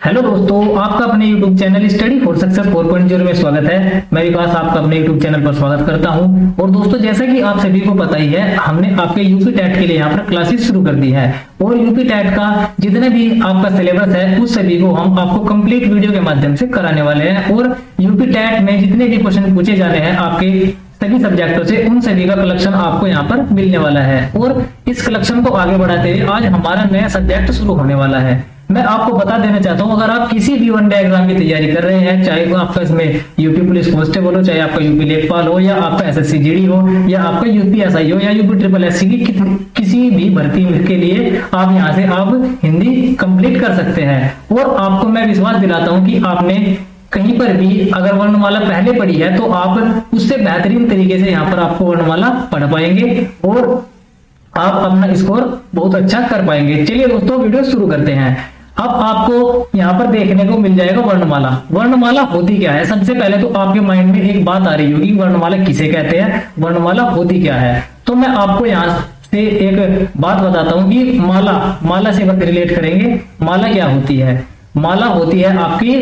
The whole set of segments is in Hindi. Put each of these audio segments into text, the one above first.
हेलो दोस्तों, आपका अपने YouTube channel study for success 4.0 में स्वागत है। मैं विकास आपका अपने YouTube चैनल पर स्वागत करता हूं। और दोस्तों, जैसा कि आप सभी को पता ही है, हमने आपके यूपी टेट के लिए यहाँ पर क्लासेस शुरू कर दी है। और यूपी टेट का जितने भी आपका सिलेबस है उस सभी को हम आपको कंप्लीट वीडियो के माध्यम से कराने वाले हैं। और यूपी टेट में जितने भी क्वेश्चन पूछे जाने हैं आपके सभी सब्जेक्टों से, उन सभी का कलेक्शन आपको यहाँ पर मिलने वाला है। और इस कलेक्शन को आगे बढ़ाते हुए आज हमारा नया सब्जेक्ट शुरू होने वाला है। मैं आपको बता देना चाहता हूं, अगर आप किसी भी वनडे एग्जाम की तैयारी कर रहे हैं, चाहे वो आपका इसमें यूपी पुलिस कांस्टेबल हो, चाहे आपका यूपी लेखपाल हो, या आपका एसएससी जीडी हो, या आपका यूपी एसआई हो, या यूपी ट्रिपल एससी की किसी भी भर्ती के लिए आप यहाँ से आप हिंदी कंप्लीट कर सकते हैं। और आपको मैं विश्वास दिलाता हूँ कि आपने कहीं पर भी अगर वर्णमाला पहले पढ़ी है तो आप उससे बेहतरीन तरीके से यहाँ पर आपको वर्णमाला पढ़ पाएंगे और आप अपना स्कोर बहुत अच्छा कर पाएंगे। चलिए दोस्तों, वीडियो शुरू करते हैं। अब आपको यहाँ पर देखने को मिल जाएगा वर्णमाला। वर्णमाला होती क्या है? सबसे पहले तो आपके माइंड में एक बात आ रही होगी, वर्णमाला किसे कहते हैं, वर्णमाला होती क्या है। तो मैं आपको यहाँ से एक बात बताता हूँ कि माला से रिलेट करेंगे। माला क्या होती है? माला होती है आपकी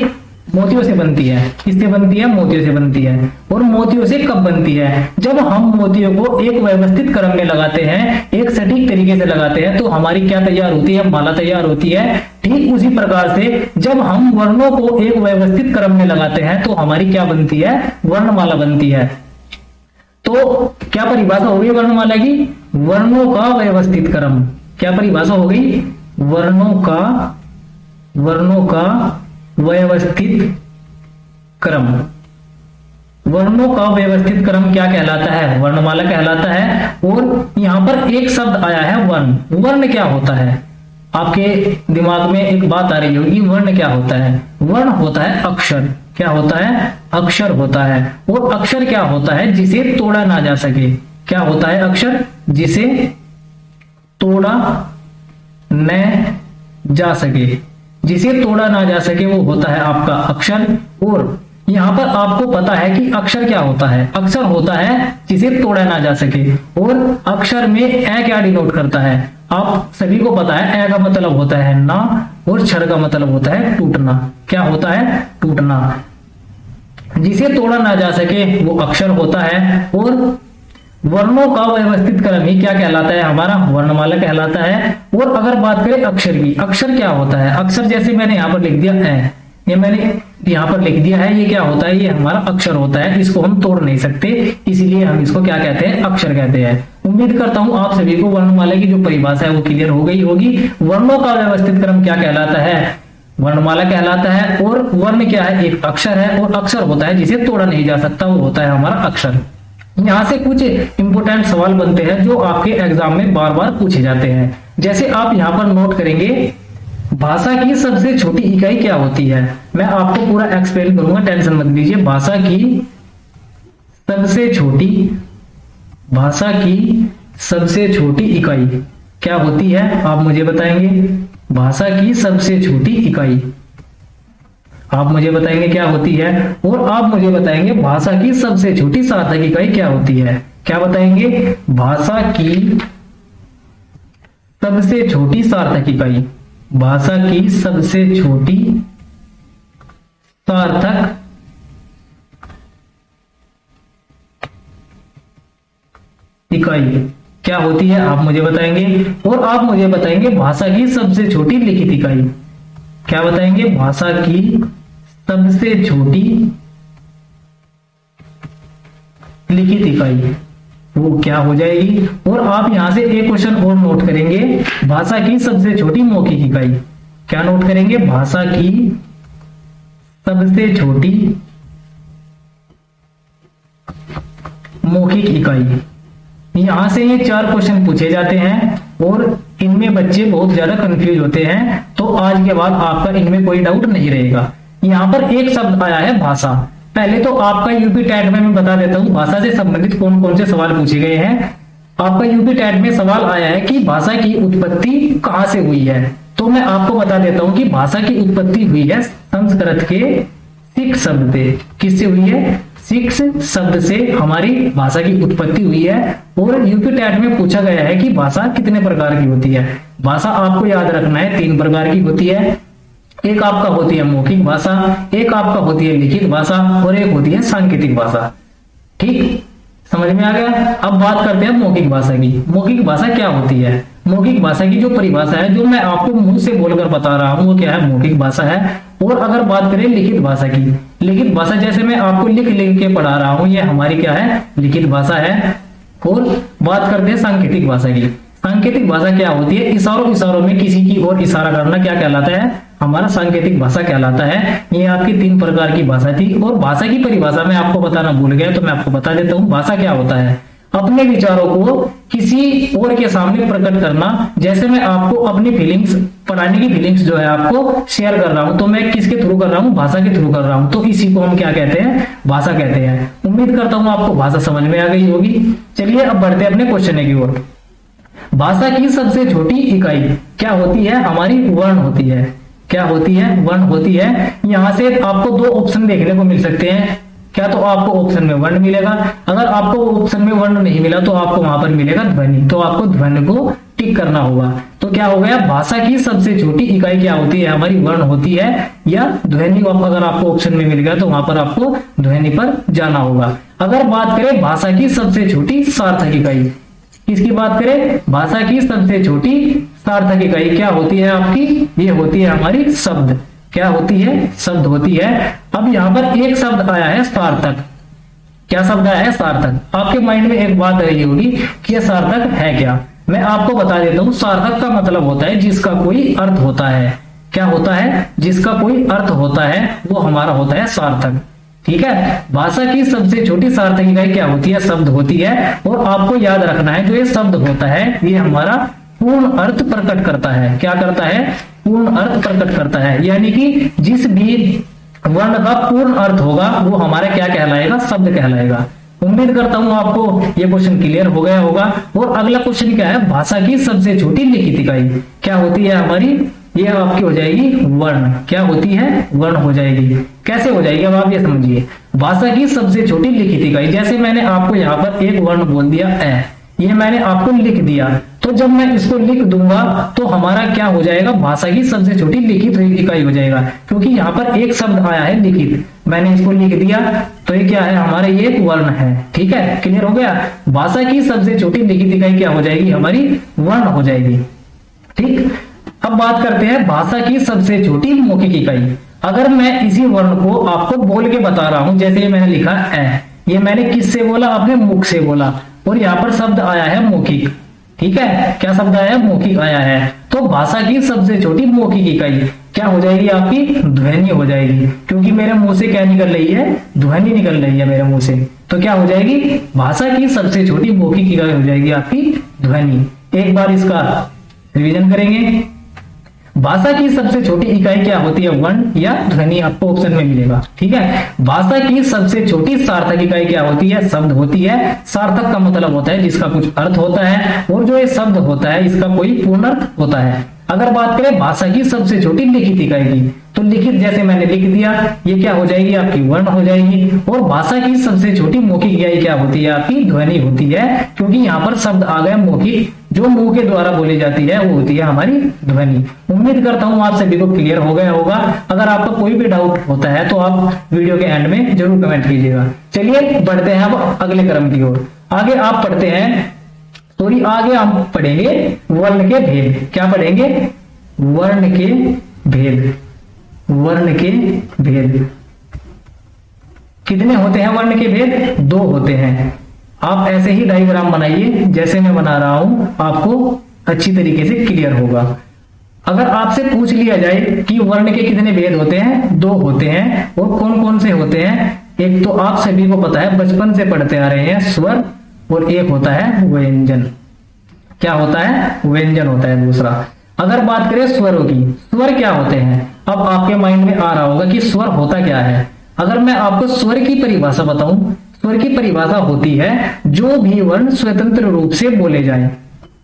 मोतियों से बनती है। किससे बनती है? मोतियों से बनती है। और मोतियों से कब बनती है? जब हम मोतियों को एक व्यवस्थित क्रम में लगाते हैं, एक सटीक तरीके से लगाते हैं, तो हमारी क्या तैयार होती है? माला तैयार होती है। ठीक उसी प्रकार से जब हम वर्णों को एक व्यवस्थित क्रम में लगाते हैं तो हमारी क्या बनती है? वर्णमाला बनती है। तो क्या परिभाषा हो गई वर्णमाला की? वर्णों का व्यवस्थित क्रम। क्या परिभाषा हो गई? वर्णों का व्यवस्थित क्रम। वर्णों का व्यवस्थित क्रम क्या कहलाता है? वर्णमाला कहलाता है। और यहां पर एक शब्द आया है वर्ण। वर्ण क्या होता है? आपके दिमाग में एक बात आ रही होगी, वर्ण क्या होता है? वर्ण होता है अक्षर। क्या होता है? अक्षर होता है। और अक्षर क्या होता है? जिसे तोड़ा ना जा सके। क्या होता है अक्षर? जिसे तोड़ा न जा सके। जिसे तोड़ा ना जा सके वो होता है आपका अक्षर। और यहां पर आपको पता है कि अक्षर क्या होता है? अक्षर होता है जिसे तोड़ा ना जा सके। और अक्षर में ए क्या डिनोट करता है? आप सभी को पता है, ए का मतलब होता है ना, और क्षर का मतलब होता है टूटना। क्या होता है? टूटना। जिसे तोड़ा ना जा सके वो अक्षर होता है। और वर्णों का व्यवस्थित क्रम ही क्या कहलाता है? हमारा वर्णमाला कहलाता है। और अगर बात करें अक्षर की, अक्षर क्या होता है? अक्षर जैसे मैंने यहाँ पर लिख दिया है, ये मैंने यहाँ पर लिख दिया है, ये क्या होता है? ये हमारा अक्षर होता है। इसको हम तोड़ नहीं सकते, इसलिए हम इसको क्या कहते हैं? अक्षर कहते हैं। उम्मीद करता हूं आप सभी को वर्णमाला की जो परिभाषा है वो क्लियर हो गई होगी। वर्णों का व्यवस्थित क्रम क्या कहलाता है? वर्णमाला कहलाता है। और वर्ण क्या है? एक अक्षर है। और अक्षर होता है जिसे तोड़ा नहीं जा सकता, वो होता है हमारा अक्षर। यहाँ से कुछ इंपोर्टेंट सवाल बनते हैं जो आपके एग्जाम में बार बार पूछे जाते हैं। जैसे आप यहाँ पर नोट करेंगे, भाषा की सबसे छोटी इकाई क्या होती है? मैं आपको पूरा एक्सप्लेन करूंगा, टेंशन मत लीजिए। भाषा की सबसे छोटी इकाई क्या होती है? आप मुझे बताएंगे। भाषा की सबसे छोटी इकाई आप मुझे बताएंगे क्या होती है। और आप मुझे बताएंगे भाषा की सबसे छोटी सार्थक इकाई क्या होती है। क्या बताएंगे? भाषा की सबसे छोटी सार्थक इकाई। भाषा की सबसे छोटी सार्थक इकाई क्या होती है? आप मुझे बताएंगे। और आप मुझे बताएंगे भाषा की सबसे छोटी लिखित इकाई। क्या बताएंगे? भाषा की सबसे छोटी लिखित इकाई वो क्या हो जाएगी? और आप यहां से एक क्वेश्चन और नोट करेंगे, भाषा की सबसे छोटी मौखिक इकाई। क्या नोट करेंगे? भाषा की सबसे छोटी मौखिक इकाई। यहां से ये 4 क्वेश्चन पूछे जाते हैं और इनमें बच्चे बहुत ज्यादा कंफ्यूज होते हैं। तो आज के बाद आपका इनमें कोई डाउट नहीं रहेगा। यहाँ पर एक शब्द आया है भाषा। पहले तो आपका यूपी टेट में मैं बता देता हूँ भाषा से संबंधित कौन कौन से सवाल पूछे गए हैं। आपका यूपी टेट में सवाल आया है कि भाषा की उत्पत्ति कहां से हुई है। तो मैं आपको बता देता हूं कि भाषा की उत्पत्ति हुई है संस्कृत के सिख शब्द से। किससे हुई है? सिख शब्द से हमारी भाषा की उत्पत्ति हुई है। और यूपी टेट में पूछा गया है कि भाषा कितने प्रकार की होती है। भाषा आपको याद रखना है 3 प्रकार की होती है। एक आपका होती है मौखिक भाषा, एक आपका होती है लिखित भाषा और एक होती है सांकेतिक भाषा। ठीक, समझ में आ गया। अब बात करते हैं मौखिक भाषा की। मौखिक भाषा क्या होती है? मौखिक भाषा की जो परिभाषा है, जो मैं आपको मुंह से बोलकर बता रहा हूं, वो क्या है? मौखिक भाषा है। और अगर बात करें लिखित भाषा की, लिखित भाषा जैसे मैं आपको लिख लिख के पढ़ा रहा हूं, ये हमारी क्या है? लिखित भाषा है। और बात करते हैं सांकेतिक भाषा की। सांकेतिक भाषा क्या होती है? इशारों इशारों में किसी की ओर इशारा करना क्या कहलाता है? हमारा सांकेतिक भाषा कहलाता है। ये आपकी 3 प्रकार की भाषा थी। और भाषा की परिभाषा मैं आपको बताना भूल गया, तो मैं आपको बता देता हूँ। भाषा क्या होता है? अपने विचारों को किसी और के सामने प्रकट करना। जैसे मैं आपको अपनी फीलिंग्स, पढ़ाने की फीलिंग्स जो है आपको शेयर कर रहा हूं, तो मैं किसके थ्रू कर रहा हूं? भाषा के थ्रू कर रहा हूं। तो इसी को हम क्या कहते हैं? भाषा कहते हैं। उम्मीद करता हूं आपको भाषा समझ में आ गई होगी। चलिए अब बढ़ते हैं अपने क्वेश्चन की ओर। भाषा की सबसे छोटी इकाई क्या होती है? हमारी वर्ण होती है। क्या होती है? वर्ण होती है। यहां से आपको 2 ऑप्शन देखने को मिल सकते हैं। क्या? तो आपको ऑप्शन में वर्ण मिलेगा। अगर आपको ऑप्शन में वर्ण नहीं मिला तो आपको वहां पर मिलेगा ध्वनि। तो आपको ध्वनि को टिक करना होगा। तो क्या हो गया? भाषा की सबसे छोटी इकाई क्या होती है? हमारी वर्ण होती है या ध्वनि। अगर आपको ऑप्शन में मिल गया तो वहां पर आपको ध्वनि पर जाना होगा। अगर बात करें भाषा की सबसे छोटी सार्थक इकाई, किसकी बात करें? भाषा की सबसे छोटी सार्थक इकाई क्या होती है आपकी? ये होती है हमारी शब्द। क्या होती है? शब्द होती है। अब यहां पर एक शब्द आया है सार्थक। क्या शब्द आया है? सार्थक। आपके माइंड में एक बात रही होगी कि यह सार्थक है क्या? मैं आपको बता देता हूं। सार्थक का मतलब होता है जिसका कोई अर्थ होता है। क्या होता है? जिसका कोई अर्थ होता है, वो हमारा होता है सार्थक। ठीक है। भाषा की सबसे छोटी सार्थक इकाई क्या होती है? शब्द होती है। और आपको याद रखना है, जो ये शब्द होता है ये हमारा पूर्ण अर्थ प्रकट करता है। क्या करता है? पूर्ण अर्थ प्रकट करता है। यानी कि जिस भी वर्ण का पूर्ण अर्थ होगा वो हमारा क्या कहलाएगा? शब्द कहलाएगा। उम्मीद करता हूं आपको ये क्वेश्चन क्लियर हो गया होगा। और अगला क्वेश्चन क्या है? भाषा की सबसे छोटी लिखित इकाई क्या होती है हमारी? ये आपकी हो जाएगी वर्ण। क्या होती है? वर्ण हो जाएगी। कैसे हो जाएगी? अब आप ये समझिए। भाषा की सबसे छोटी लिखित इकाई, जैसे मैंने आपको यहाँ पर एक वर्ण बोल दिया ए, ये मैंने आपको लिख दिया। तो जब मैं इसको लिख दूंगा तो हमारा क्या हो जाएगा? भाषा की सबसे छोटी लिखित इकाई हो जाएगा। क्योंकि यहाँ पर एक शब्द आया है लिखित, मैंने इसको लिख दिया तो ये क्या है? हमारा ये एक वर्ण है। ठीक है, क्लियर हो गया। भाषा की सबसे छोटी लिखित इकाई क्या हो जाएगी? हमारी वर्ण हो जाएगी। ठीक, अब बात करते हैं भाषा की सबसे छोटी मौखिक इकाई। अगर मैं इसी वर्ण को आपको बोल के बता रहा हूं, जैसे ये मैंने लिखा है, ये मैंने किससे बोला? अपने मुख से बोला। और यहाँ पर शब्द आया है मौखिक। ठीक है, क्या शब्द आया है? मौखिक आया है। तो भाषा की सबसे छोटी मौखिक इकाई क्या हो जाएगी आपकी? ध्वनि हो जाएगी। क्योंकि मेरे मुंह से क्या निकल रही है? ध्वनि निकल रही है मेरे मुंह से। तो क्या हो जाएगी? भाषा की सबसे छोटी मौखिक इकाई हो जाएगी आपकी ध्वनि। एक बार इसका रिवीजन करेंगे। भाषा की सबसे छोटी इकाई क्या होती है? वर्ण या ध्वनि, आपको ऑप्शन में मिलेगा। ठीक है। भाषा की सबसे छोटी सार्थक इकाई क्या होती है? शब्द होती है। सार्थक का मतलब होता है जिसका कुछ अर्थ होता है, और जो ये शब्द होता है इसका कोई पूर्ण अर्थ होता है। अगर बात करें भाषा की सबसे छोटी लिखित इकाई की, तो लिखित जैसे मैंने लिख दिया, ये क्या हो जाएगी? आपकी वर्ण हो जाएगी। और भाषा की सबसे छोटी मौखिक इकाई क्या होती है? आपकी ध्वनि होती है। क्योंकि यहाँ पर शब्द आ गया मौखिक, जो मुंह के द्वारा बोली जाती है वो होती है हमारी ध्वनि। उम्मीद करता हूं आप सभी को क्लियर हो गया होगा। अगर आपका कोई भी डाउट होता है तो आप वीडियो के एंड में जरूर कमेंट कीजिएगा। चलिए बढ़ते हैं अब अगले क्रम की ओर। आगे आप पढ़ते हैं, आगे हम पढ़ेंगे वर्ण के भेद। क्या पढ़ेंगे? वर्ण के भेद। वर्ण के भेद कितने होते हैं? वर्ण के भेद 2 होते हैं। आप ऐसे ही डायग्राम बनाइए जैसे मैं बना रहा हूं, आपको अच्छी तरीके से क्लियर होगा। अगर आपसे पूछ लिया जाए कि वर्ण के कितने भेद होते हैं? 2 होते हैं। और कौन कौन से होते हैं? एक तो आप सभी को पता है, बचपन से पढ़ते आ रहे हैं, स्वर, और एक होता है व्यंजन। क्या होता है? व्यंजन होता है दूसरा। अगर बात करें स्वरों की, स्वर क्या होते हैं? अब आपके माइंड में आ रहा होगा कि स्वर होता क्या है। अगर मैं आपको स्वर की परिभाषा बताऊं, स्वर की परिभाषा होती है जो भी वर्ण स्वतंत्र रूप से बोले जाएं।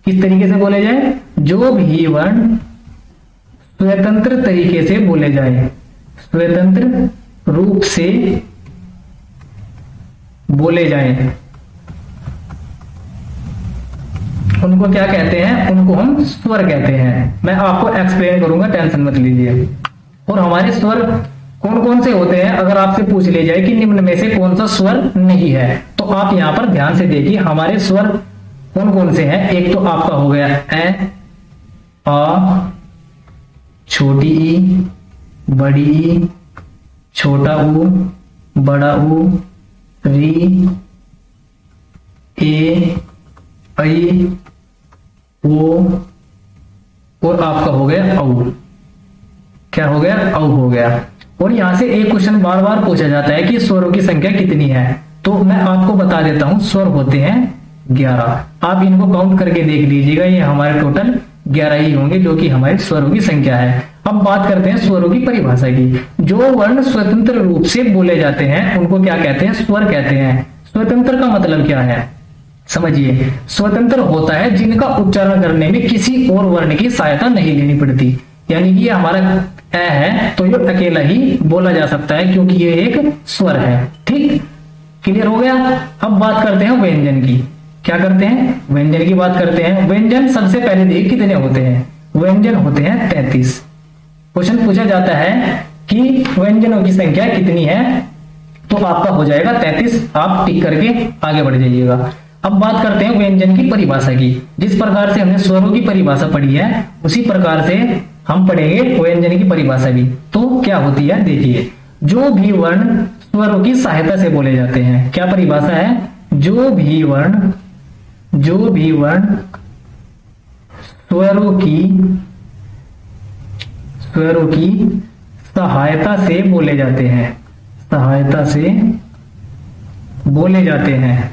किस तरीके से बोले जाएं? जो भी वर्ण स्वतंत्र तरीके से बोले जाएं, स्वतंत्र रूप से बोले जाएं, उनको क्या कहते हैं? उनको हम स्वर कहते हैं। मैं आपको एक्सप्लेन करूंगा, टेंशन मत लीजिए। और हमारे स्वर कौन कौन से होते हैं, अगर आपसे पूछ ले जाए कि निम्न में से कौन सा स्वर नहीं है, तो आप यहां पर ध्यान से देखिए हमारे स्वर कौन कौन से हैं। एक तो आपका हो गया ए, आ, छोटी ई, बड़ी ई, छोटा ऊ, बड़ा ऊ, री, ए, ऐ, ओ, और आपका हो गया औ। क्या हो गया? औ हो गया। और यहां से एक क्वेश्चन बार बार पूछा जाता है कि स्वरों की संख्या कितनी है, तो मैं आपको बता देता हूं स्वर होते हैं 11। आप इनको काउंट करके देख लीजिएगा, ये हमारे टोटल 11 ही होंगे जो कि हमारे स्वरों की संख्या है। अब बात करते हैं स्वरों की परिभाषा की। जो वर्ण स्वतंत्र रूप से बोले जाते हैं उनको क्या कहते हैं? स्वर कहते हैं। स्वतंत्र का मतलब क्या है समझिए। स्वतंत्र होता है जिनका उच्चारण करने में किसी और वर्ण की सहायता नहीं लेनी पड़ती, यानी कि ये हमारा ए है तो ये अकेला ही बोला जा सकता है क्योंकि ये एक स्वर है। ठीक, क्लियर हो गया। अब बात करते हैं व्यंजन की। क्या करते हैं? व्यंजन की बात करते हैं। व्यंजन सबसे पहले देखिए कितने होते हैं। व्यंजन होते हैं 33। क्वेश्चन पूछा जाता है कि व्यंजनों की संख्या कितनी है, तो आपका हो जाएगा 33। आप टिक करके आगे बढ़ जाइएगा। अब बात करते हैं व्यंजन की परिभाषा की। जिस प्रकार से हमने स्वरों की परिभाषा पढ़ी है उसी प्रकार से हम पढ़ेंगे व्यंजन की परिभाषा भी। तो क्या होती है देखिए, जो भी वर्ण स्वरों की सहायता से बोले जाते हैं। क्या परिभाषा है? जो भी वर्ण स्वरों की सहायता से बोले जाते हैं, सहायता से बोले जाते हैं,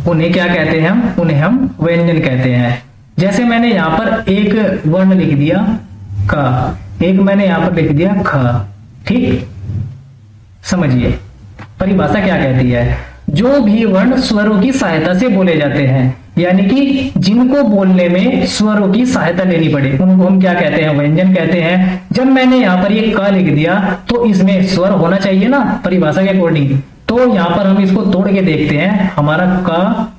उन्हें क्या कहते हैं? उन्हें हम व्यंजन कहते हैं। जैसे मैंने यहां पर एक वर्ण लिख दिया का, एक मैंने यहां पर लिख दिया ख। ठीक, समझिए परिभाषा क्या कहती है। जो भी वर्ण स्वरों की सहायता से बोले जाते हैं, यानी कि जिनको बोलने में स्वरों की सहायता लेनी पड़े, उनको हम क्या कहते हैं? व्यंजन कहते हैं। जब मैंने यहां पर ये क लिख दिया तो इसमें स्वर होना चाहिए ना परिभाषा के अकॉर्डिंग। तो यहां पर हम इसको तोड़ के देखते हैं, हमारा क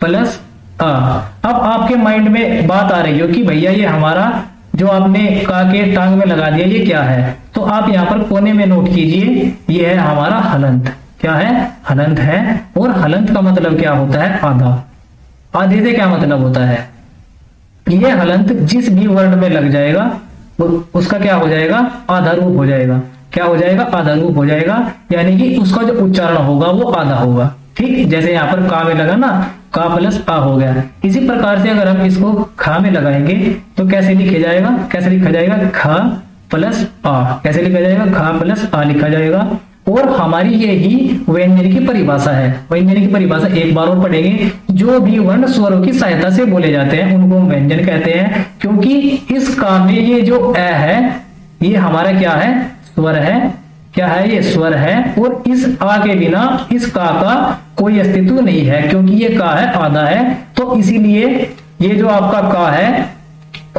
प्लस आ। अब आपके माइंड में बात आ रही हो कि भैया ये हमारा जो आपने का के टांग में लगा दिया ये क्या है, तो आप यहां पर कोने में नोट कीजिए, ये है हमारा हलंत। क्या है? हलंत है। और हलंत का मतलब क्या होता है? आधा। आधे से क्या मतलब होता है? ये हलंत जिस भी वर्ण में लग जाएगा उसका क्या हो जाएगा? आधा रूप हो जाएगा। क्या हो जाएगा? आधा रूप हो जाएगा, यानी कि उसका जो उच्चारण होगा वो आधा होगा। ठीक, जैसे यहाँ पर का में लगा ना, का प्लस आ हो गया। इसी प्रकार से अगर हम इसको खा में लगाएंगे तो कैसे लिखा जाएगा? कैसे लिखा जाएगा? खा प्लस आ। कैसे लिखा जाएगा? खा प्लस आ लिखा जाएगा। और हमारी ये ही व्यंजन की परिभाषा है। व्यंजन की परिभाषा एक बार और पढ़ेंगे। जो भी वर्ण स्वरों की सहायता से बोले जाते हैं उनको हम व्यंजन कहते हैं, क्योंकि इस का में ये जो ए है ये हमारा क्या है? स्वर है। क्या है? ये स्वर है। और इस आ के बिना इस का कोई अस्तित्व नहीं है, क्योंकि ये का है आधा है। तो इसीलिए ये जो आपका का है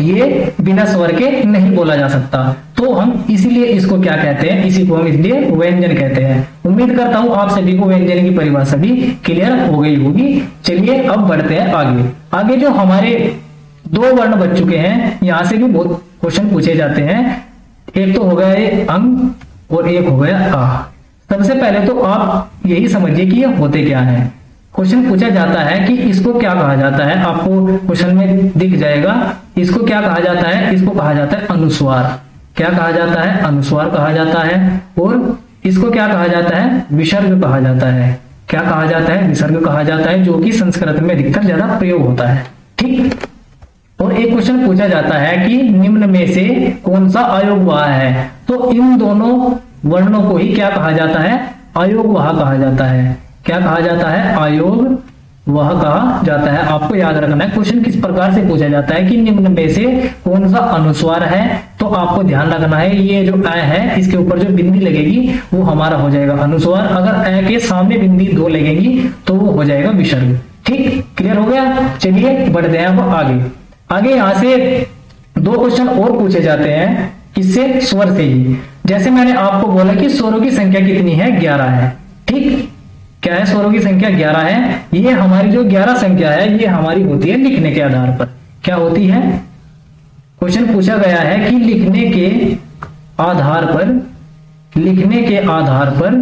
ये बिना स्वर के नहीं बोला जा सकता। तो हम इसीलिए इसको क्या कहते हैं? इसी को हम इसलिए व्यंजन कहते हैं। उम्मीद करता हूं आप सभी को व्यंजन की परिभाषा भी क्लियर हो गई होगी। चलिए अब बढ़ते हैं आगे। आगे जो हमारे दो वर्ण बच चुके हैं, यहां से भी बहुत क्वेश्चन पूछे जाते हैं। एक तो हो गया ये अंग और एक हो गया आ। सबसे पहले तो आप यही समझिए कि ये होते क्या है। क्वेश्चन पूछा जाता है कि इसको क्या कहा जाता है, आपको क्वेश्चन में दिख जाएगा। इसको क्या कहा जाता है? इसको कहा जाता है अनुस्वार। क्या कहा जाता है? अनुस्वार कहा जाता है। और इसको क्या कहा जाता है? विसर्ग कहा जाता है। क्या कहा जाता है? विसर्ग कहा जाता है, जो कि संस्कृत में अधिकतर ज्यादा प्रयोग होता है। ठीक, और एक क्वेश्चन पूछा जाता है कि निम्न में से कौन सा अयोग वाह है, तो इन दोनों वर्णों को ही क्या कहा जाता है? अयोग वाह कहा जाता है। क्या कहा जाता है? अयोग वह कहा जाता है। आपको याद रखना है क्वेश्चन किस प्रकार से पूछा जाता है कि निम्न में से कौन सा अनुस्वार है, तो आपको ध्यान रखना है ये जो अ है इसके ऊपर जो बिंदी लगेगी वो हमारा हो जाएगा अनुस्वार। अगर अ के सामने बिंदी दो लगेगी तो वो हो जाएगा विसर्ग। ठीक, क्लियर हो गया। चलिए बढ़ते हैं अब आगे। आगे यहां से दो क्वेश्चन और पूछे जाते हैं, किससे? स्वर से ही। जैसे मैंने आपको बोला कि स्वरों की संख्या कितनी है? 11 है। ठीक, क्या है? स्वरों की संख्या 11 है। ये हमारी जो 11 संख्या है ये हमारी होती है लिखने के आधार पर। क्या होती है? क्वेश्चन पूछा गया है कि लिखने के आधार पर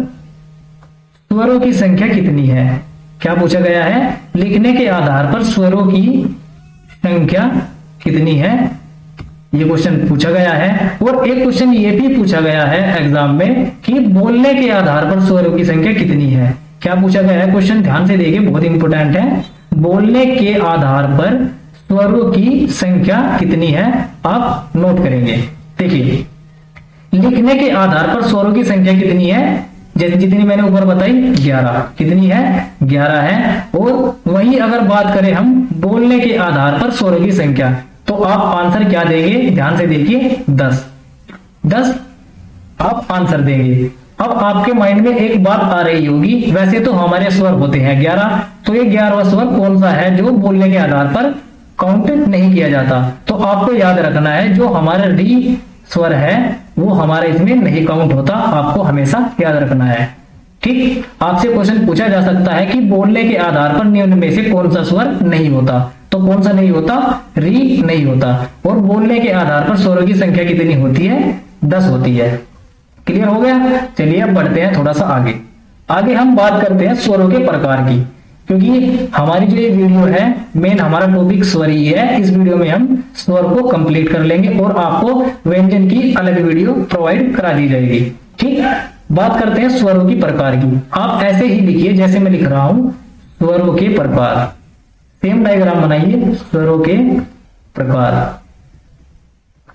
स्वरों की संख्या कितनी है। क्या पूछा गया है? लिखने के आधार पर स्वरों की संख्या कितनी है, ये क्वेश्चन पूछा गया है। और एक क्वेश्चन ये भी पूछा गया है एग्जाम में कि बोलने के आधार पर स्वरों की संख्या कितनी है। क्या पूछा गया है? क्वेश्चन ध्यान से देखिए, बहुत इंपॉर्टेंट है। बोलने के आधार पर स्वरों की संख्या कितनी है, आप नोट करेंगे। देखिए, लिखने के आधार पर स्वरों की संख्या कितनी है, जैसे जितनी मैंने ऊपर बताई 11। कितनी है? 11 है। और वही अगर बात करें हम बोलने के आधार पर स्वरों की संख्या, तो आप आंसर क्या देंगे? ध्यान से देखिए, 10 आप आंसर देंगे। अब आपके माइंड में एक बात आ रही होगी, वैसे तो हमारे स्वर होते हैं 11, तो ये 11वां स्वर कौन सा है जो बोलने के आधार पर काउंट नहीं किया जाता? तो आपको याद रखना है, जो हमारा री स्वर है वो हमारे इसमें नहीं काउंट होता, आपको हमेशा याद रखना है। ठीक, आपसे क्वेश्चन पूछा जा सकता है कि बोलने के आधार पर निम्न में से कौन सा स्वर नहीं होता, तो कौन सा नहीं होता? री नहीं होता। और बोलने के आधार पर स्वरों की संख्या कितनी होती है? 10 होती है। क्लियर हो गया? चलिए अब बढ़ते हैं थोड़ा सा आगे हम बात करते हैं स्वरों के प्रकार की, क्योंकि हमारी जो ये वीडियो है मेन हमारा टॉपिक स्वर ही है। इस वीडियो में हम स्वर को कंप्लीट कर लेंगे और आपको व्यंजन की अलग वीडियो प्रोवाइड करा दी जाएगी। ठीक, बात करते हैं स्वरों की प्रकार की। आप ऐसे ही लिखिए जैसे मैं लिख रहा हूं, स्वरों के प्रकार। सेम डायग्राम बनाइए, स्वरों के प्रकार।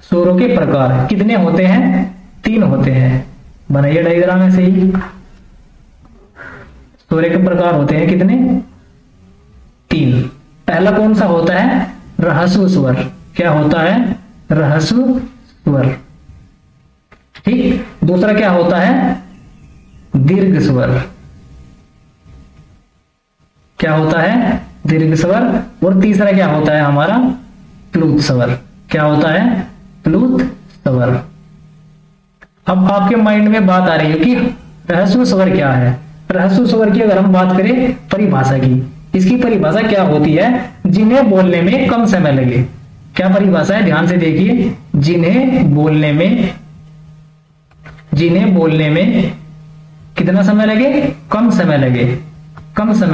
स्वरों के प्रकार कितने होते हैं? 3 होते हैं। बनाइए डायग्राम ऐसे ही। स्वर के प्रकार होते हैं कितने? 3। पहला कौन सा होता है? रहस्व स्वर। क्या होता है? रहस्व स्वर। ठीक, दूसरा क्या होता है? दीर्घ स्वर। क्या होता है? दीर्घ स्वर। और तीसरा क्या होता है हमारा? प्लुत स्वर। क्या होता है? प्लुत स्वर। अब आपके माइंड में बात आ रही है कि रहस्व स्वर क्या है। रहस्व स्वर की अगर हम बात करें परिभाषा की, इसकी परिभाषा क्या होती है? जिन्हें बोलने में कम समय लगे। क्या परिभाषा है? ध्यान से देखिए, जिन्हें बोलने में कितना समय लगे? कम समय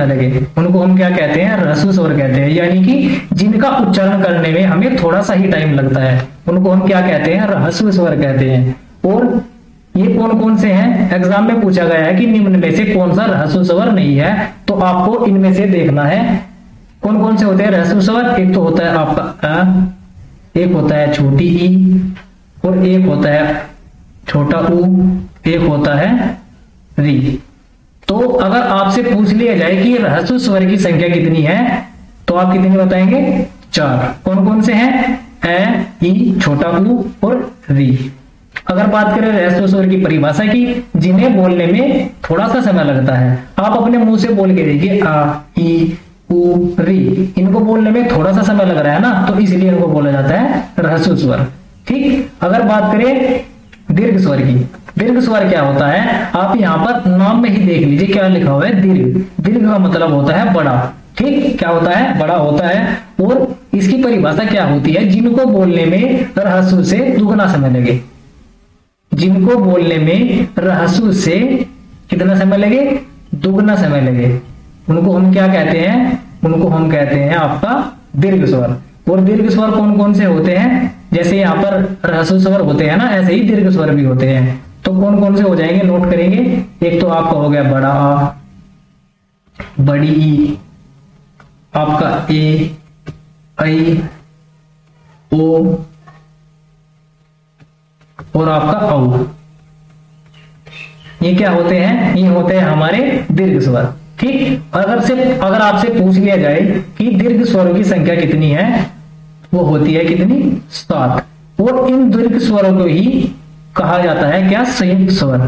लगे, उनको हम क्या कहते हैं? रहस्व स्वर कहते हैं। यानी कि जिनका उच्चारण करने में हमें थोड़ा सा ही टाइम लगता है, उनको हम क्या कहते हैं? रहस्व स्वर कहते हैं। और ये कौन कौन से हैं? एग्जाम में पूछा गया है कि निम्न में से कौन सा रहस्व स्वर नहीं है, तो आपको इनमें से देखना है कौन कौन से होते हैं रहस्व स्वर। एक तो होता है आपका अ, एक होता है छोटी ई, और एक होता है छोटा ऊ, एक होता है री। तो अगर आपसे पूछ लिया जाए कि रहस्व स्वर की संख्या कितनी है, तो आप कितनी बताएंगे? 4। कौन कौन से हैं? ए, ई, छोटा ऊ और री। अगर बात करें रहस्व स्वर की परिभाषा की, जिन्हें बोलने में थोड़ा सा समय लगता है, आप अपने मुंह से बोल के देखिए, आ, ई, उ, री, इनको बोलने में थोड़ा सा समय लग रहा है ना, तो इसलिए इनको बोला जाता है रहस्व स्वर। ठीक, अगर बात करें दीर्घ स्वर की, दीर्घ स्वर क्या होता है? आप यहाँ पर नाम में ही देख लीजिए क्या लिखा हुआ है, दीर्घ। दीर्घ का मतलब होता है बड़ा। ठीक, क्या होता है? बड़ा होता है। और इसकी परिभाषा क्या होती है? जिनको बोलने में रहस्व से दुगना समय लगे। जिनको बोलने में रहस्व से कितना समय लगे? दुगना समय लगे, उनको हम क्या कहते हैं? उनको हम कहते हैं आपका दीर्घ स्वर। और दीर्घ स्वर कौन कौन से होते हैं? जैसे यहाँ पर रहस्व स्वर होते हैं ना, ऐसे ही दीर्घ स्वर भी होते हैं। तो कौन कौन से हो जाएंगे? नोट करेंगे। एक तो आपका हो गया बड़ा आ, बड़ी ई, आपका ए, ऐ, ओ और आपका औ। ये क्या होते हैं? ये होते हैं हमारे दीर्घ स्वर। ठीक, अगर आपसे पूछ लिया जाए कि दीर्घ स्वरों की संख्या कितनी है, वो होती है कितनी? 7। और इन दीर्घ स्वरों को ही कहा जाता है क्या? संयुक्त स्वर।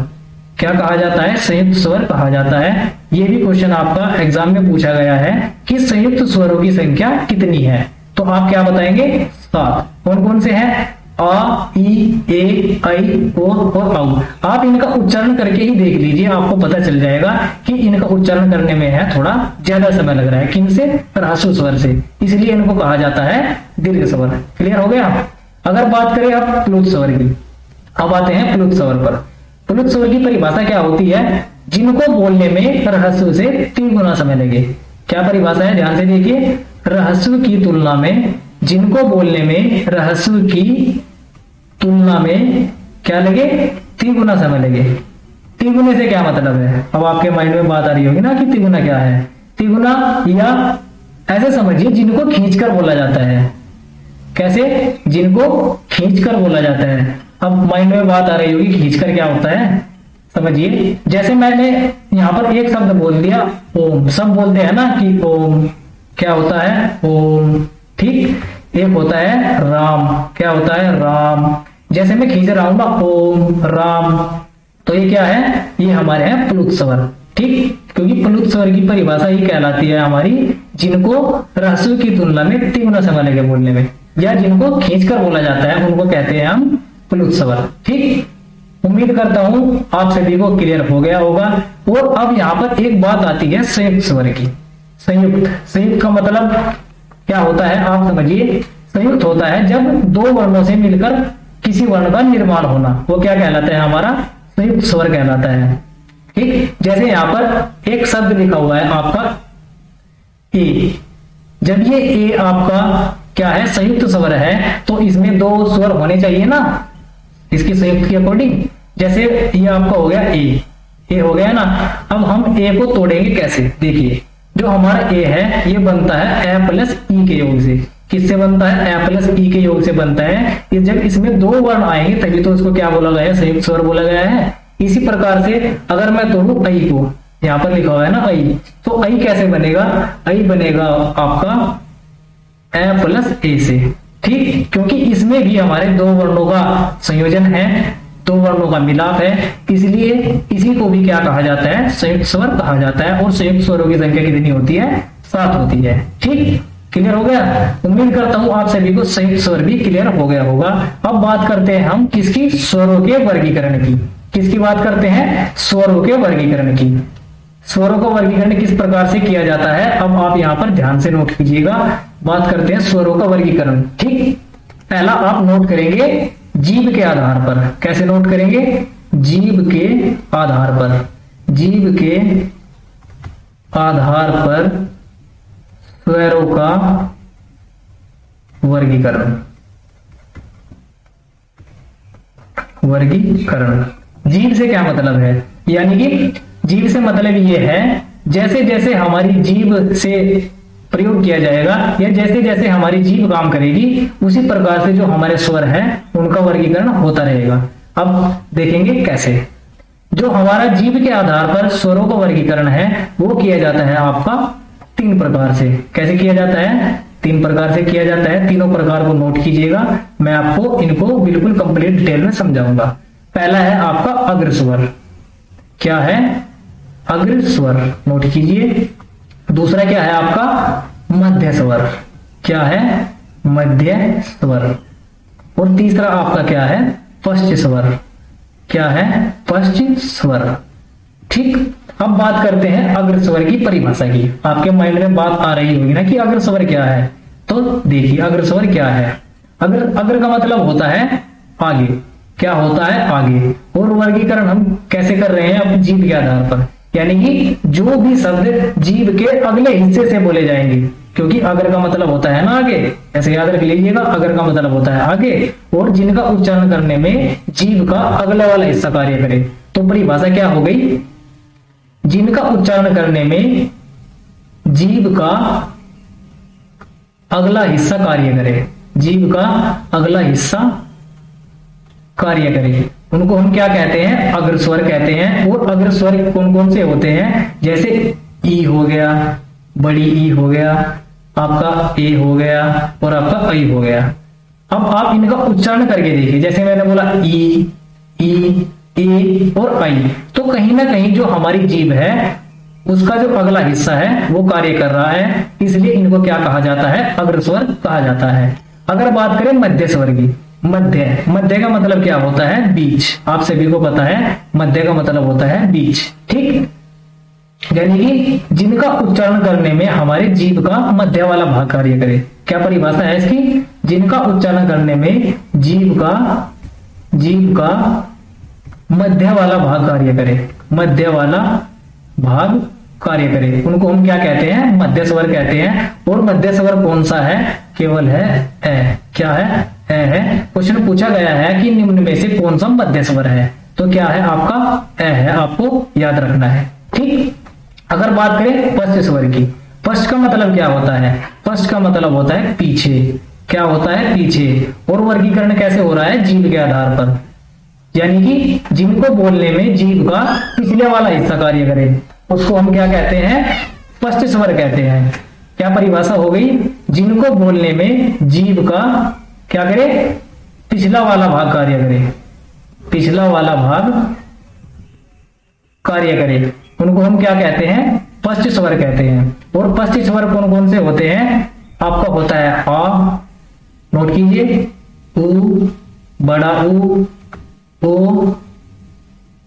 क्या कहा जाता है? संयुक्त स्वर कहा जाता है। ये भी क्वेश्चन आपका एग्जाम में पूछा गया है कि संयुक्त स्वरों की संख्या कितनी है, तो आप क्या बताएंगे? 7। कौन कौन से हैं? आ, ई, ए, ऐ, ओ और औ। आप इनका उच्चारण करके ही देख लीजिए, आपको पता चल जाएगा कि इनका उच्चारण करने में है थोड़ा ज्यादा समय लग रहा है। किन से? रहस्व स्वर से, इसलिए इनको कहा जाता है दीर्घ स्वर। क्लियर हो गया? अगर बात करें अब प्लुत स्वर की, अब आते हैं प्लुत स्वर पर। प्लुत स्वर की परिभाषा क्या होती है? जिनको बोलने में ह्रस्व से 3 गुना समय लगे। क्या परिभाषा है, ध्यान से देखिए। ह्रस्व की तुलना में, जिनको बोलने में ह्रस्व की तुलना में क्या लगे? 3 गुना समय लगे। 3 गुने से क्या मतलब है? अब आपके माइंड में बात आ रही होगी ना कि 3 गुना क्या है। 3 गुना, या ऐसे समझिए जिनको खींचकर बोला जाता है। कैसे? जिनको खींचकर बोला जाता है। अब माइंड में बात आ रही होगी खींचकर क्या होता है, समझिए। जैसे मैंने यहां पर एक शब्द बोल दिया ओम, सब बोलते हैं ना कि ओम, क्या होता है? ओम, ठीक। एक होता है राम, क्या होता है? राम। जैसे मैं खींच रहा हूं ना ओम राम, तो ये क्या है? ये हमारे हैं प्लुत स्वर, ठीक। क्योंकि प्लुत स्वर की परिभाषा ही कहलाती है हमारी जिनको ह्रस्व की तुलना में 3 गुना समय लगे बोलने में, या जिनको खींचकर बोला जाता है उनको कहते हैं हम प्लुत स्वर, ठीक। उम्मीद करता हूं आप सभी को क्लियर हो गया होगा। और अब यहाँ पर एक बात आती है संयुक्त स्वर की। संयुक्त, संयुक्त का मतलब क्या होता है आप समझिए। संयुक्त होता है जब 2 वर्णों से मिलकर किसी वर्ण का निर्माण होना, वो क्या कहलाता है? हमारा संयुक्त स्वर कहलाता है, ठीक। जैसे यहां पर एक शब्द लिखा हुआ है आपका ए, जब ये ए आपका क्या है? संयुक्त स्वर है, तो इसमें 2 स्वर होने चाहिए ना, इसकी संयुक्त के अकॉर्डिंग। जैसे ये आपका हो गया ए हो गया ना। अब हम ए को तोड़ेंगे कैसे? देखिए, जो हमारा ए है ये बनता है ए प्लस ई के योग से। किससे बनता है? ए प्लस ई के योग से बनता है। जब इसमें 2 वर्ण आएंगे तभी तो इसको क्या बोला गया है? संयुक्त स्वर बोला गया है। इसी प्रकार से अगर मैं तोड़ू ऐ को, यहाँ पर लिखा हुआ है ना ऐ, तो ऐ कैसे बनेगा? ऐ बनेगा आपका ए प्लस ए से, ठीक। क्योंकि इसमें भी हमारे 2 वर्णों का संयोजन है, 2 वर्णों का मिलाप है, इसलिए इसी को भी क्या कहा जाता है? संयुक्त स्वर कहा जाता है। और संयुक्त स्वरों की संख्या कितनी होती है? 7 होती है, ठीक। क्लियर हो गया? उम्मीद करता हूं आप सभी को संयुक्त स्वर भी क्लियर हो गया होगा। अब बात करते हैं हम किसकी? स्वरों के वर्गीकरण की। किसकी बात करते हैं? स्वरों के वर्गीकरण की। स्वरों का वर्गीकरण किस प्रकार से किया जाता है, अब आप यहां पर ध्यान से नोट कीजिएगा। बात करते हैं स्वरों का वर्गीकरण, ठीक। पहला आप नोट करेंगे जीभ के आधार पर। कैसे नोट करेंगे? जीभ के आधार पर। जीभ के आधार पर स्वरों का वर्गीकरण। वर्गीकरण, जीभ से क्या मतलब है? यानी कि जीभ से मतलब ये है जैसे जैसे हमारी जीभ से प्रयोग किया जाएगा या जैसे जैसे हमारी जीभ काम करेगी उसी प्रकार से जो हमारे स्वर हैं उनका वर्गीकरण होता रहेगा। अब देखेंगे कैसे। जो हमारा जीभ के आधार पर स्वरों का वर्गीकरण है वो किया जाता है आपका 3 प्रकार से। कैसे किया जाता है? 3 प्रकार से किया जाता है। तीनों प्रकार को नोट कीजिएगा, मैं आपको इनको बिल्कुल कंप्लीट डिटेल में समझाऊंगा। पहला है आपका अग्र स्वर। क्या है? अग्र स्वर, नोट कीजिए। दूसरा क्या है आपका? मध्य स्वर। क्या है? मध्य स्वर। और तीसरा आपका क्या है? पश्च स्वर। क्या है? पश्च स्वर, ठीक। अब बात करते हैं अग्र स्वर की परिभाषा की। आपके माइंड में बात आ रही होगी ना कि अग्र स्वर क्या है, तो देखिए अग्र स्वर क्या है। अग्र का मतलब होता है आगे। क्या होता है? आगे। और वर्गीकरण हम कैसे कर रहे हैं? अपनी जीभ के आधार पर, यानी कि जो भी शब्द जीभ के अगले हिस्से से बोले जाएंगे, क्योंकि अग्र का मतलब होता है ना आगे, ऐसे याद रख लीजिएगा। अग्र का मतलब होता है आगे, और जिनका उच्चारण करने में जीभ का अगला वाला हिस्सा कार्य करे। तो परिभाषा क्या हो गई? जिनका उच्चारण करने में जीभ का अगला हिस्सा कार्य करे। जीभ का अगला हिस्सा कार्य करे, उनको हम क्या कहते हैं? अग्र स्वर कहते हैं। और अग्र स्वर कौन कौन से होते हैं? जैसे ई हो गया, बड़ी ई हो गया, आपका ए हो गया और आपका ऐ हो गया। अब आप इनका उच्चारण करके देखिए। जैसे मैंने बोला ई, ए और ऐ, तो कहीं ना कहीं जो हमारी जीभ है उसका जो अगला हिस्सा है वो कार्य कर रहा है, इसलिए इनको क्या कहा जाता है? अग्र स्वर कहा जाता है। अगर बात करें मध्य स्वर की, मध्य का मतलब क्या होता है? बीच। आप सभी को पता है मध्य का मतलब होता है बीच, ठीक। यानी कि जिनका उच्चारण करने में हमारे जीभ का मध्य वाला भाग कार्य करे। क्या परिभाषा है इसकी? जिनका उच्चारण करने में जीभ का मध्य वाला भाग कार्य करे, मध्य वाला भाग कार्य करे, उनको हम क्या कहते हैं? मध्य स्वर कहते हैं। और मध्य स्वर कौन सा है? केवल है ए। क्या है? ए है। क्वेश्चन पूछा गया है कि निम्न में से कौन सा मध्य स्वर है, तो क्या है आपका? ए है, आपको याद रखना है। ठीक। अगर बात करें पश्च स्वर की, पश्च का मतलब क्या होता है? पश्च का मतलब होता है पीछे। क्या होता है? पीछे। और वर्गीकरण कैसे हो रहा है? जीभ के आधार पर, यानी कि जिनको बोलने में जीभ का पिछले वाला हिस्सा कार्य करे उसको हम क्या कहते हैं? पश्च स्वर कहते हैं। क्या परिभाषा हो गई? जिनको बोलने में जीभ का क्या करे? पिछला वाला भाग कार्य करे, पिछला वाला भाग कार्य करे, उनको हम क्या कहते हैं? पश्च स्वर कहते हैं। और पश्च स्वर कौन कौन से होते हैं? आपका होता है आ, नोट कीजिए, उ, बड़ा उ, ओ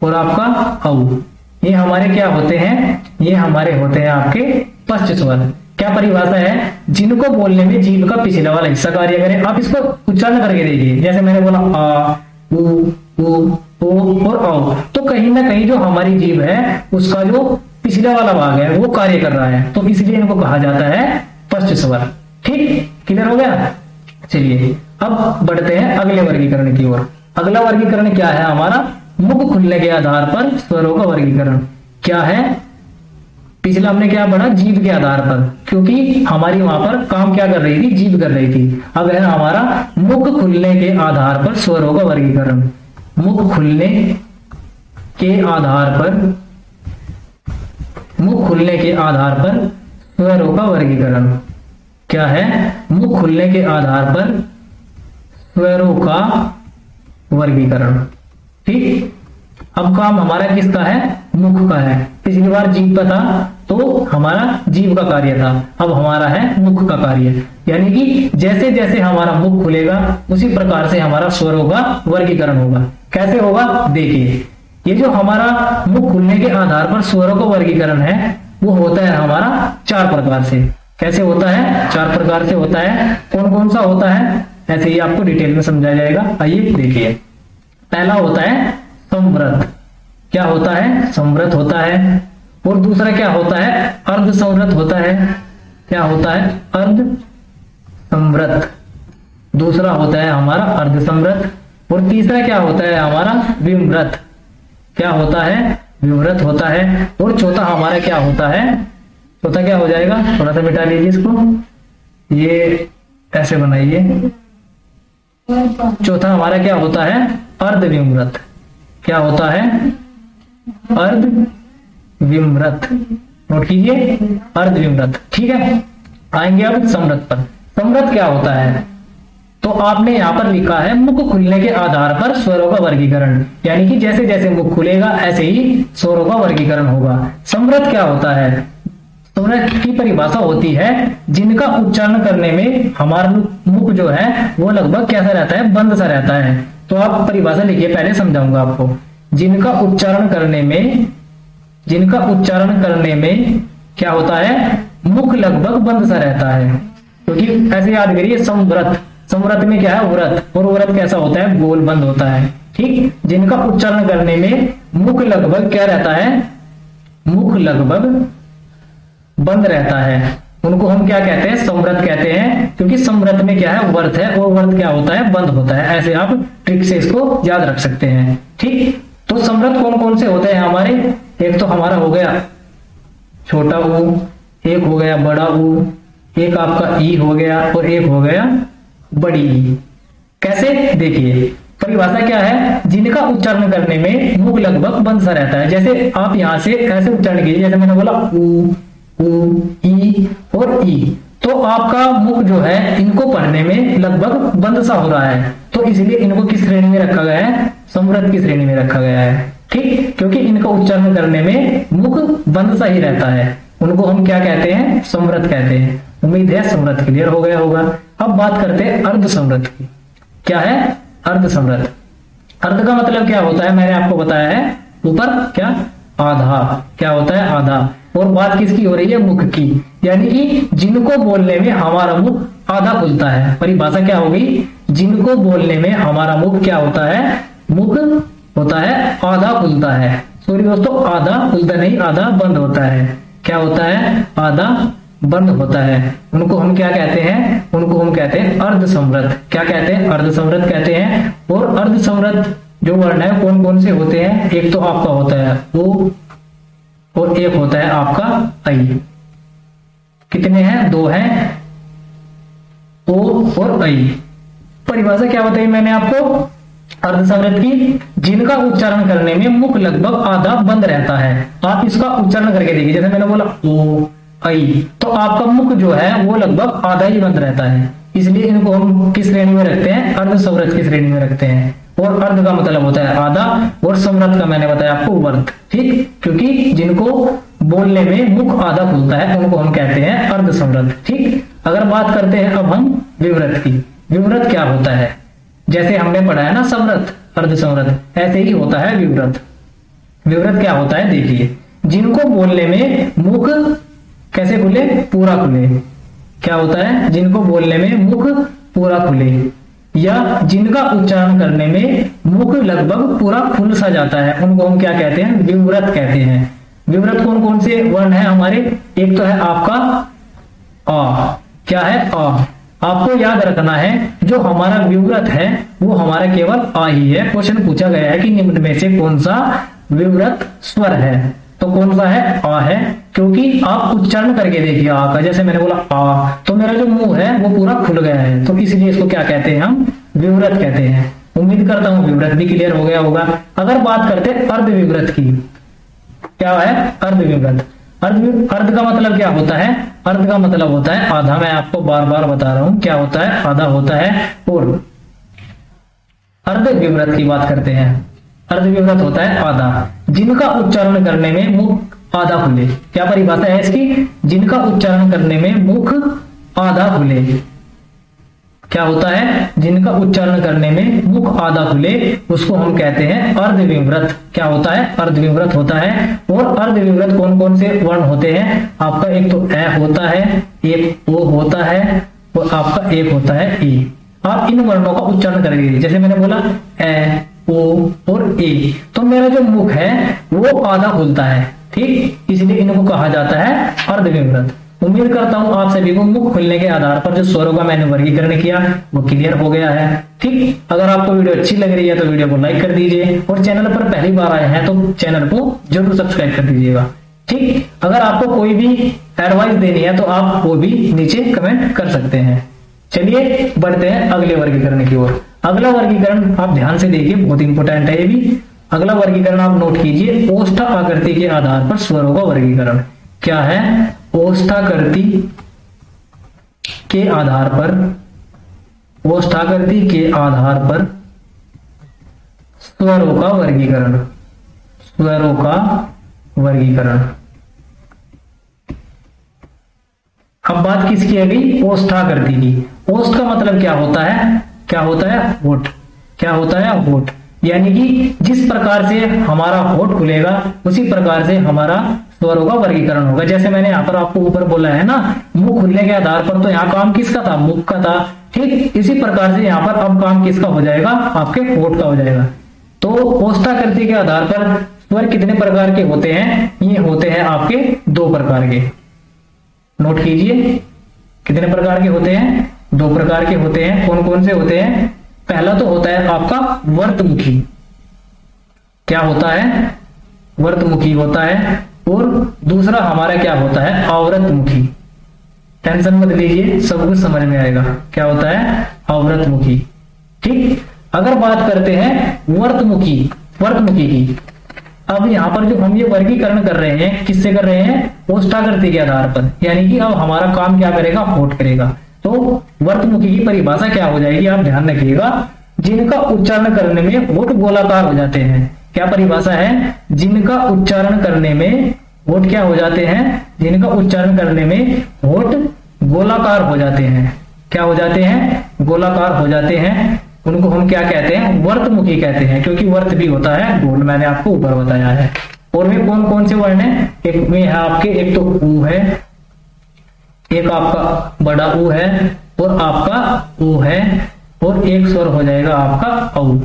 और आपका औ। ये हमारे क्या होते हैं? ये हमारे होते हैं आपके पश्च स्वर। क्या परिभाषा है? जिनको बोलने में जीभ का पिछला वाला हिस्सा कार्य करे। आप इसको उच्चारण करके देखिए, जैसे मैंने बोला आ, उ, ओ और औ, तो कहीं ना कहीं जो हमारी जीभ है उसका जो पिछला वाला भाग है वो कार्य कर रहा है, तो इसलिए इनको कहा जाता है पश्च स्वर। ठीक, क्लियर हो गया? चलिए अब बढ़ते हैं अगले वर्गीकरण की ओर। अगला वर्गीकरण क्या है हमारा? मुख खुलने के आधार पर स्वरों का वर्गीकरण। क्या है? पिछला हमने क्या पढ़ा? जीभ के आधार पर, क्योंकि हमारी वहां पर काम क्या कर रही थी? जीभ कर रही थी। अब है हमारा मुख खुलने के आधार पर स्वरों का वर्गीकरण। मुख खुलने के आधार पर, मुख खुलने के आधार पर स्वरों का वर्गीकरण। क्या है? मुख खुलने के आधार पर स्वरों का वर्गीकरण। ठीक। अब काम हमारा किसका है? मुख का है। पिछली बार जीभ का था तो हमारा जीभ का कार्य था, अब हमारा है मुख का कार्य। यानी कि जैसे जैसे हमारा मुख खुलेगा उसी प्रकार से हमारा स्वरों का वर्गीकरण होगा। कैसे होगा? देखिए, ये जो हमारा मुख खुलने के आधार पर स्वरों का वर्गीकरण है वो होता है हमारा 4 प्रकार से। कैसे होता है? 4 प्रकार से होता है। कौन कौन सा होता है? ऐसे ही आपको डिटेल में समझाया जाएगा। आइए देखिए। पहला होता है संवृत। क्या होता है? संवृत होता है। और दूसरा क्या होता है? अर्ध संवृत होता है। क्या होता है? अर्ध संवृत। दूसरा होता है हमारा अर्ध संवृत। और तीसरा क्या होता है हमारा? विमृत। क्या होता है? विमृत होता है। और चौथा हमारा क्या होता है? चौथा क्या हो जाएगा? थोड़ा सा मिटा लीजिए इसको, ये ऐसे बनाइए। चौथा हमारा क्या होता है? अर्ध विमृत। क्या होता है? अर्ध विमृत। नोट कीजिए, अर्ध विमृत। ठीक है, आएंगे अब समृत पर। समृत क्या होता है? तो आपने यहां पर लिखा है मुख खुलने के आधार पर स्वरों का वर्गीकरण, यानी कि जैसे जैसे मुख खुलेगा ऐसे ही स्वरों का वर्गीकरण होगा। समृत क्या होता है? समृत की परिभाषा होती है जिनका उच्चारण करने में हमारा मुख जो है वो लगभग कैसा रहता है? बंद सा रहता है। तो आप परिभाषा लिखिए, पहले समझाऊंगा आपको। जिनका उच्चारण करने में क्या होता है? मुख लगभग बंद सा रहता है। क्योंकि ऐसे याद करिए, समव्रत, समव्रत में क्या है? व्रत, और व्रत कैसा होता है? गोल बंद होता है। ठीक, जिनका उच्चारण करने में मुख लगभग क्या रहता है? मुख लगभग बंद रहता है, उनको हम क्या कहते हैं? समव्रत कहते हैं। क्योंकि समव्रत में क्या है? वर्त है, और वर्त क्या होता है? बंद होता है। ऐसे आप ट्रिक से इसको याद रख सकते हैं। ठीक, तो समव्रत कौन कौन से होते हैं हमारे? एक तो हमारा हो गया छोटा ऊ, एक हो गया बड़ा ऊ, एक आपका ई हो गया, और एक हो गया बड़ी ई। कैसे? देखिए, परिभाषा क्या है? जिनका उच्चारण करने में मुख लगभग बंद सा रहता है। जैसे आप यहां से ऐसे उच्चारण कीजिए, जैसे मैंने बोला ऊ, ई और ई, तो आपका मुख जो है इनको पढ़ने में लगभग बंद सा हो रहा है, तो इसलिए इनको किस श्रेणी में रखा गया है? समव्रत की श्रेणी में रखा गया है। ठीक, क्योंकि इनका उच्चारण करने में मुख बंद सा ही रहता है, उनको हम क्या कहते हैं? समव्रत कहते हैं। उम्मीद है समव्रत क्लियर हो गया होगा। अब बात करते हैं अर्ध समव्रत की। क्या है? अर्ध समव्रत। अर्ध का मतलब क्या होता है? मैंने आपको बताया है ऊपर, क्या? आधा। क्या होता है? आधा। और बात किसकी हो रही है? मुख की। यानी कि जिनको बोलने में हमारा मुख आधा खुलता है। परिभाषा क्या होगी, जिनको बोलने में हमारा मुख क्या होता है, मुख होता है आधा खुलता है। सॉरी दोस्तों, आधा खुलता नहीं, आधा बंद होता है। क्या होता है, आधा बंद होता है। उनको हम क्या कहते हैं, उनको हम कहते हैं अर्धसंवृत। क्या कहते हैं, अर्धसंवृत कहते हैं। और अर्धसंवृत जो वर्ण है कौन कौन से होते हैं, एक तो आपका होता है ओ और एक होता है आपका आई। कितने हैं, दो हैं, ओ और आई। परिभाषा क्या बताई मैंने आपको अर्धसंवृत की, जिनका उच्चारण करने में मुख लगभग आधा बंद रहता है। आप इसका उच्चारण करके देखिए, जैसे मैंने बोला ओ आई, तो आपका मुख जो है वो लगभग आधा ही बंद रहता है। इसलिए इनको हम किस श्रेणी में रखते हैं, अर्धसंवृत की श्रेणी में रखते हैं। और अर्ध का मतलब होता है आधा, और संवृत का मैंने बताया आपको वर्त। ठीक, क्योंकि जिनको बोलने में मुख आधा खुलता है उनको हम कहते हैं अर्धसंवृत। ठीक, अगर बात करते हैं अब हम विवृत की। विवृत क्या होता है, जैसे हमने पढ़ा है ना संवृत अर्धसंवृत, ऐसे ही होता है विवृत। विवृत क्या होता है, देखिए, जिनको बोलने में मुख कैसे खुले, पूरा खुले। क्या होता है, जिनको बोलने में मुख पूरा खुले, या जिनका उच्चारण करने में मुख लगभग पूरा खुल सा जाता है, उनको हम क्या कहते हैं, विवृत कहते हैं। विवृत कौन कौन से वर्ण है हमारे, एक तो है आपका आ। क्या है, आ। आपको याद रखना है जो हमारा विवृत है वो हमारा केवल आ ही है। क्वेश्चन पूछा गया है कि निम्न में से कौन सा विवृत स्वर है, तो कौन सा है, आ है। क्योंकि आप उच्चारण करके देखिए आ का, जैसे मैंने बोला आ, तो मेरा जो मुंह है वो पूरा खुल गया है, तो इसलिए इसको क्या कहते हैं, हम विवृत कहते हैं। उम्मीद करता हूं विवृत भी क्लियर हो गया होगा। अगर बात करते हैं अर्ध विवृत की, क्या है अर्ध विवृत। अर्ध का मतलब क्या होता है, अर्ध का मतलब होता है आधा। मैं आपको बार बार बता रहा हूं क्या होता है, आधा होता है। और अर्ध विवृत की बात करते हैं, अर्ध विवृत होता है आधा, जिनका उच्चारण करने में मुख आधा खुले। क्या परिभाषा है इसकी, जिनका उच्चारण करने में मुख आधा खुले। क्या होता है, जिनका उच्चारण करने में मुख आधा खुले, उसको हम कहते हैं अर्धविवृत। क्या होता है, अर्धविवृत होता है। और अर्धविवृत कौन कौन से वर्ण होते हैं, आपका एक तो ए होता है, एक ओ होता है, और आपका एक होता है ई। आप इन वर्णों का उच्चारण करेंगे, जैसे मैंने बोला ए, ओ और ए, तो मेरा जो मुख है वो आधा खुलता है। ठीक, इसलिए इनको कहा जाता है अर्धविवृत। उम्मीद करता हूं आप सभी को मुख खुलने के आधार पर जो स्वरों का मैंने वर्गीकरण किया वो क्लियर हो गया है। ठीक, अगर आपको वीडियो अच्छी लग रही है तो वीडियो को लाइक कर दीजिए, और चैनल पर पहली बार आए हैं तो चैनल को जरूर सब्सक्राइब कर दीजिएगा। ठीक, अगर आपको कोई भी एडवाइस देनी है तो आप वो भी नीचे कमेंट कर सकते हैं। चलिए बढ़ते हैं अगले वर्गीकरण की ओर। अगला वर्गीकरण आप ध्यान से देखिए, बहुत इंपोर्टेंट है ये भी। अगला वर्गीकरण आप नोट कीजिए, ओष्ठ आकृति के आधार पर स्वरों का वर्गीकरण। क्या है, ओष्ठाकृति के आधार पर, ओष्ठाकृति के आधार पर स्वरों का वर्गीकरण, स्वरों का वर्गीकरण। अब बात किसकी है अभी, ओष्ठाकृति की। ओष्ठ का मतलब क्या होता है, क्या होता है, होठ। क्या होता है, होठ। यानी कि जिस प्रकार से हमारा होठ खुलेगा उसी प्रकार से हमारा स्वरों का वर्गीकरण होगा। जैसे मैंने यहाँ पर आपको ऊपर बोला है ना, मुंह खुलने के आधार पर, तो यहाँ काम किसका था, मुख का था। ठीक, इसी प्रकार से यहाँ पर अब काम किसका हो जाएगा, आपके होठ का हो जाएगा। तो ओष्ठाकृति के आधार पर स्वर कितने प्रकार के होते हैं, ये होते हैं आपके दो प्रकार के। नोट कीजिए, कितने प्रकार के होते हैं, दो प्रकार के होते हैं। कौन कौन से होते हैं, पहला तो होता है आपका वर्तमुखी। क्या होता है, वर्तमुखी होता है। और दूसरा हमारा क्या होता है, आवृतमुखी। टेंशन मत लीजिए, सब कुछ समझ में आएगा। क्या होता है, आवृतमुखी। ठीक, अगर बात करते हैं वर्तमुखी, वर्तमुखी की, अब यहाँ पर जो हम ये वर्गीकरण कर रहे हैं किससे कर रहे हैं, ओष्ठाकृति के आधार पर। यानी कि अब हमारा काम क्या करेगा, होठ करेगा। तो वर्तमुखी की परिभाषा क्या हो जाएगी, आप ध्यान रखिएगा, जिनका उच्चारण करने में होठ गोलाकार हो जाते हैं। क्या परिभाषा है, जिनका उच्चारण करने में होठ क्या हो जाते हैं, जिनका उच्चारण करने में होठ गोलाकार हो जाते हैं। क्या हो जाते हैं, गोलाकार हो जाते हैं, उनको हम क्या कहते हैं, वर्तमुखी कहते हैं। क्योंकि वर्त भी होता है गोल, मैंने आपको ऊपर बताया है। और वे कौन कौन से वर्ण है, एक में है आपके, एक तो ऊ है, एक आपका बड़ा ऊ है और आपका ऊ है, और एक स्वर हो जाएगा आपका औ।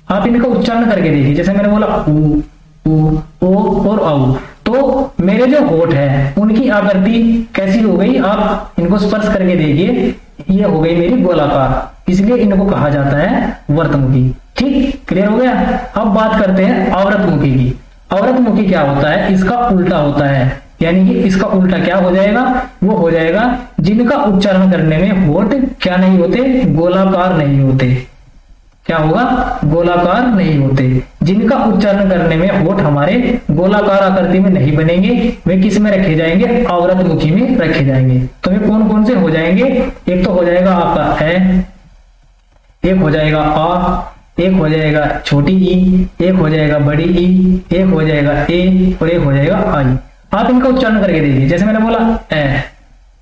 आप इनका उच्चारण करके देखिए, जैसे मैंने बोला ऊ, ऊ, ओ और औ, तो मेरे जो होठ है उनकी आकृति कैसी हो गई, आप इनको स्पर्श करके देखिए, ये हो गई मेरी गोलाकार, इसलिए इनको कहा जाता है वर्तमुखी। ठीक, क्लियर हो गया। अब बात करते हैं आवृतमुखी की। आवृतमुखी क्या होता है, इसका उल्टा होता है, यानी कि इसका उल्टा क्या हो जाएगा, वो हो जाएगा जिनका उच्चारण करने में होठ क्या नहीं होते, गोलाकार नहीं होते। क्या होगा, गोलाकार नहीं होते। जिनका उच्चारण करने में होठ हमारे गोलाकार आकृति में नहीं बनेंगे, वे किस में रखे जाएंगे, आवृतमुखी में रखे जाएंगे। तो वे कौन कौन से हो जाएंगे, एक तो हो जाएगा आपका ए, एक हो जाएगा आ, एक हो जाएगा छोटी ई, एक हो जाएगा बड़ी ई, एक हो जाएगा ए और एक हो जाएगा आई। आप इनका उच्चारण करके देखिए, जैसे मैंने बोला ए,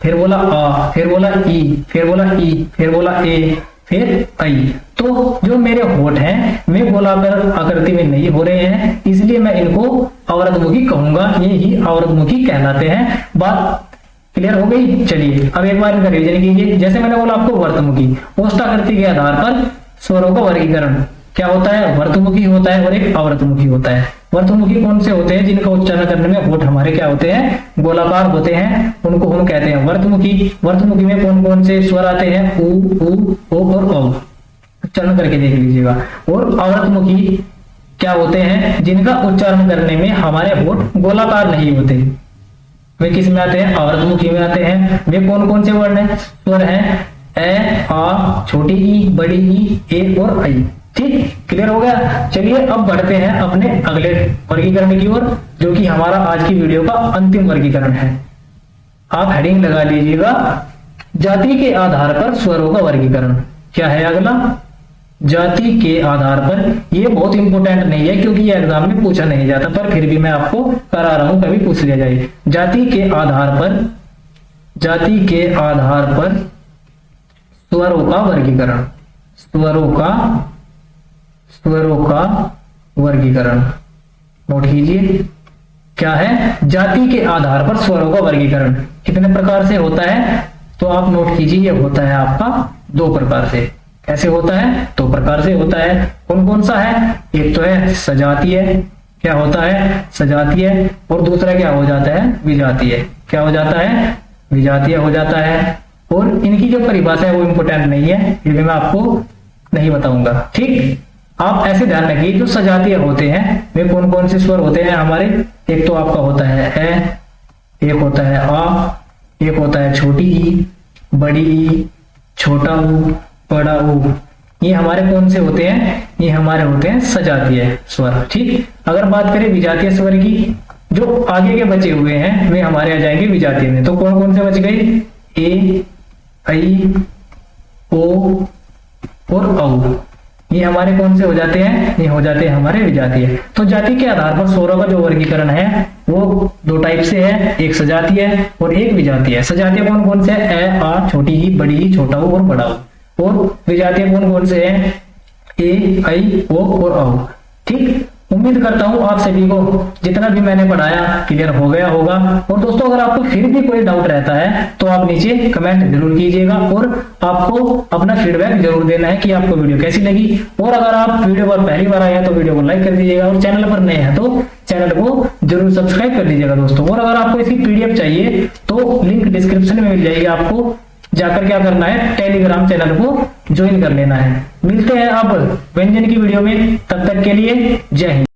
फिर बोला आ, फिर बोला ई, फिर बोला ई, फिर बोला ए, फिर आई। तो जो मेरे होठ हैं वे गोलाकार आकृति में नहीं हो रहे हैं, इसलिए मैं इनको आवृतमुखी कहूंगा, ये ही आवृतमुखी कहलाते हैं। बात क्लियर हो गई। चलिए अब एक बार इनका रिवीजन कीजिए। जैसे मैंने बोला आपको वर्तमुखी, ओष्ठाकृति के आधार पर स्वरों का वर्गीकरण क्या होता है, वर्तमुखी होता है और एक आवृतमुखी होता है। वर्तमुखी कौन से होते हैं, जिनका उच्चारण करने में होठ हमारे क्या होते हैं, गोलाकार होते हैं, उनको हम कहते हैं वर्तमुखी। वर्तमुखी में कौन कौन से स्वर आते हैं, ऊ, ओ और औ, उच्चारण करके देख लीजिएगा। और आवृतमुखी क्या होते हैं, जिनका उच्चारण करने में हमारे होठ गोलाकार नहीं होते, वे किस में आते हैं, आवृतमुखी में आते हैं। वे कौन कौन से वर्ण है, स्वर हैं ए, आ, छोटी ई, बड़ी ई, ए और आई। ठीक, क्लियर हो गया। चलिए अब बढ़ते हैं अपने अगले वर्गीकरण की ओर, जो कि हमारा आज की वीडियो का अंतिम वर्गीकरण है। आप हेडिंग लगा लीजिएगा, जाति के आधार पर स्वरों का वर्गीकरण। क्या है अगला, जाति के आधार पर। ये बहुत इंपॉर्टेंट नहीं है क्योंकि ये एग्जाम में पूछा नहीं जाता, पर फिर भी मैं आपको करा रहा हूं, कभी पूछ लिया जाए। जाति के आधार पर, जाति के आधार पर स्वरों का वर्गीकरण, स्वरों का वर्गीकरण नोट कीजिए। क्या है, जाति के आधार पर स्वरों का वर्गीकरण कितने प्रकार से होता है, तो आप नोट कीजिए, ये होता है आपका 2 प्रकार से। कैसे होता है, 2 प्रकार से होता है। कौन कौन सा है, एक तो है सजातीय, क्या होता है, सजातीय, और दूसरा क्या हो जाता है, विजातीय। क्या हो जाता है, विजातीय हो जाता है। और इनकी जो परिभाषा है वो इंपोर्टेंट नहीं है, ये भी मैं आपको नहीं बताऊंगा। ठीक, आप ऐसे ध्यान रखिए, जो सजातीय होते हैं वे कौन कौन से स्वर होते हैं हमारे, एक तो आपका होता है ए, एक होता है आ, एक होता है छोटी ई, बड़ी ई, छोटा ऊ, बड़ा ऊ। ये हमारे कौन से होते हैं, ये हमारे होते हैं सजातीय स्वर। ठीक, अगर बात करें विजातीय स्वर की, जो आगे के बचे हुए हैं वे हमारे आ जाएंगे विजातीय में। तो कौन कौन से बच गए, ए, आई, ओ और औ। ये हमारे कौन से हो जाते हैं, ये हो जाते हैं हमारे विजातीय। तो जाति के आधार पर स्वरों का जो वर्गीकरण है वो 2 टाइप से है, एक सजातीय और एक विजातीय। सजातीय कौन कौन से है, ए, आ, छोटी ई, बड़ी ई, छोटा ऊ और बड़ा ऊ। और विजातीय कौन कौन से हैं, ए, आई, ओ और औ। ठीक, उम्मीद करता हूं आप सभी को जितना भी मैंने पढ़ाया क्लियर हो गया होगा। और दोस्तों अगर आपको फिर भी कोई डाउट रहता है तो आप नीचे कमेंट जरूर कीजिएगा, और आपको अपना फीडबैक जरूर देना है कि आपको वीडियो कैसी लगी। और अगर आप वीडियो पर पहली बार आए हैं तो वीडियो को लाइक कर दीजिएगा, और चैनल पर नए हैं तो चैनल को जरूर सब्सक्राइब कर लीजिएगा दोस्तों। और अगर आपको इसकी पीडीएफ चाहिए तो लिंक डिस्क्रिप्शन में मिल जाएगी, आपको जाकर क्या करना है, टेलीग्राम चैनल को ज्वाइन कर लेना है। मिलते हैं अब व्यंजन की वीडियो में, तब तक के लिए जय हिंद।